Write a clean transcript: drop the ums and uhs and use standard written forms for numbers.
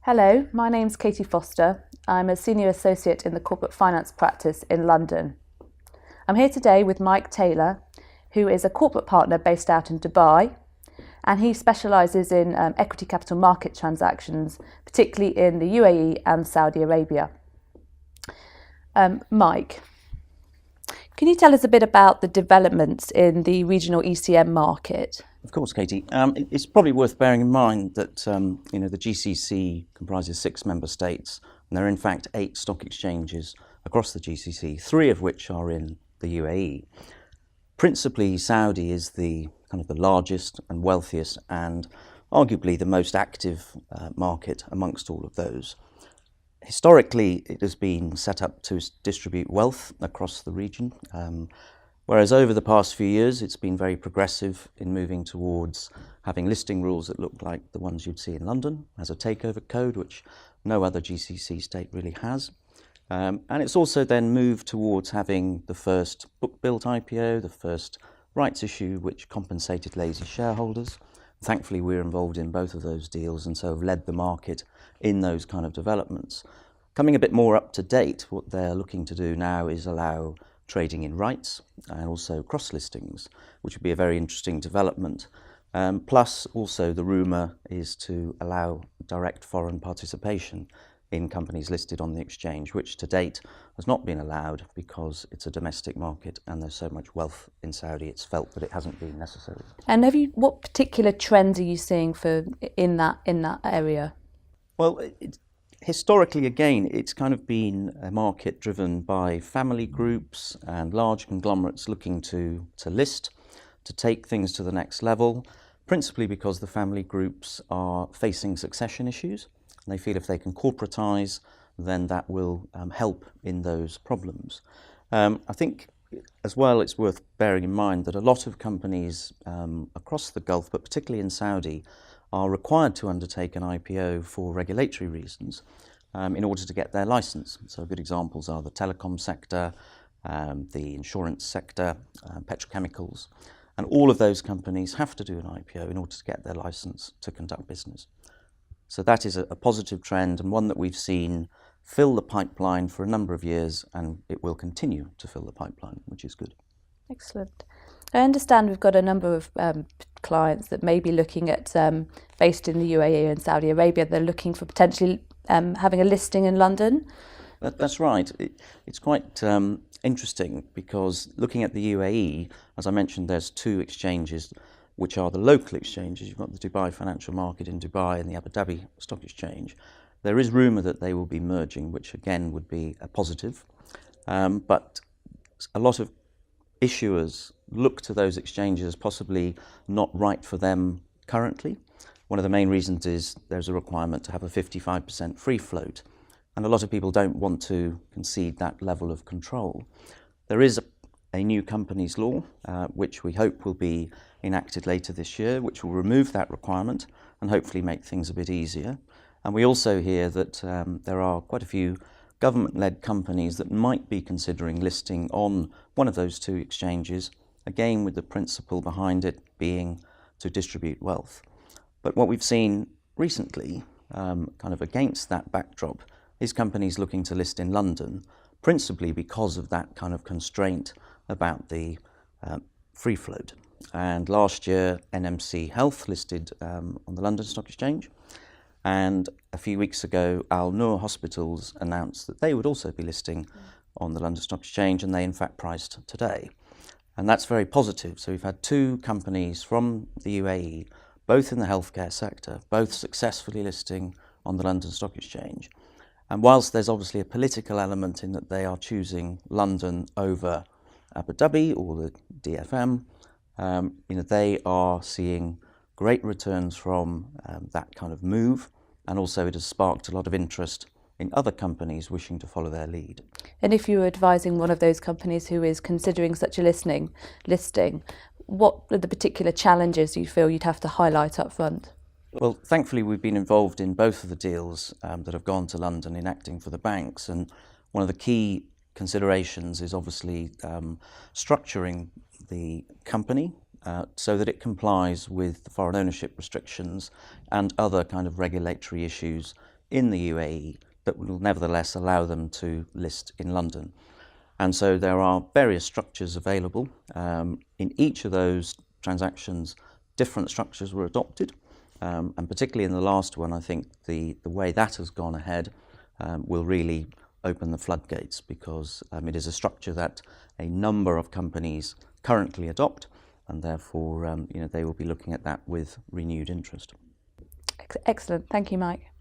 Hello, my name's Katie Foster. I'm a Senior Associate in the Corporate Finance practice in London. I'm here today with Mike Taylor, who is a corporate partner based out in Dubai, and he specialises in equity capital market transactions, particularly in the UAE and Saudi Arabia. Mike, can you tell us a bit about the developments in the regional ECM market? Of course, Katie. It's probably worth bearing in mind that the GCC comprises 6 member states, and there are in fact 8 stock exchanges across the GCC, 3 of which are in the UAE. Principally, Saudi is the largest and wealthiest, and arguably the most active market amongst all of those. Historically, it has been set up to distribute wealth across the region. Whereas over the past few years, it's been very progressive in moving towards having listing rules that look like the ones you'd see in London, as a takeover code, which no other GCC state really has. And it's also then moved towards having the first book-built IPO, the first rights issue, which compensated lazy shareholders. Thankfully, we're involved in both of those deals and so have led the market in those kind of developments. Coming a bit more up to date, what they're looking to do now is allow trading in rights and also cross-listings, which would be a very interesting development. Plus, also the rumour is to allow direct foreign participation in companies listed on the exchange, which to date has not been allowed because it's a domestic market and there's so much wealth in Saudi, it's felt that it hasn't been necessary. And what particular trends are you seeing in that area? Well, historically, again, it's kind of been a market driven by family groups and large conglomerates looking to list, to take things to the next level, principally because the family groups are facing succession issues. And they feel if they can corporatise, then that will help in those problems. I think as well, it's worth bearing in mind that a lot of companies across the Gulf, but particularly in Saudi, are required to undertake an IPO for regulatory reasons in order to get their license. So good examples are the telecom sector, the insurance sector, petrochemicals, and all of those companies have to do an IPO in order to get their license to conduct business. So that is a positive trend and one that we've seen fill the pipeline for a number of years, and it will continue to fill the pipeline, which is good. Excellent. I understand we've got a number of clients that may be looking at, based in the UAE and Saudi Arabia, they're looking for potentially having a listing in London. That's right. It's quite interesting because looking at the UAE, as I mentioned, there's 2 exchanges which are the local exchanges. You've got the Dubai Financial Market in Dubai and the Abu Dhabi Stock Exchange. There is rumour that they will be merging, which again would be a positive. But a lot of issuers look to those exchanges as possibly not right for them currently. One of the main reasons is there's a requirement to have a 55% free float, and a lot of people don't want to concede that level of control. There is a new companies law, which we hope will be enacted later this year, which will remove that requirement and hopefully make things a bit easier. And we also hear that there are quite a few government-led companies that might be considering listing on one of those 2 exchanges, again with the principle behind it being to distribute wealth. But what we've seen recently, kind of against that backdrop, is companies looking to list in London, principally because of that kind of constraint about the free float. And last year, NMC Health listed on the London Stock Exchange. And a few weeks ago, Al Noor Hospitals announced that they would also be listing on the London Stock Exchange, and they in fact priced today. And that's very positive. So we've had 2 companies from the UAE, both in the healthcare sector, both successfully listing on the London Stock Exchange. And whilst there's obviously a political element in that they are choosing London over Abu Dhabi or the DFM, they are seeing great returns from that kind of move, and also it has sparked a lot of interest in other companies wishing to follow their lead. And if you were advising one of those companies who is considering such a listing, what are the particular challenges you feel you'd have to highlight up front? Well, thankfully we've been involved in both of the deals that have gone to London in acting for the banks, and one of the key considerations is obviously structuring the company so that it complies with the foreign ownership restrictions and other kind of regulatory issues in the UAE that will nevertheless allow them to list in London. And so there are various structures available. In each of those transactions, different structures were adopted. And particularly in the last one, I think the way that has gone ahead will really open the floodgates, because it is a structure that a number of companies currently adopt, and therefore they will be looking at that with renewed interest. Excellent. Thank you, Mike.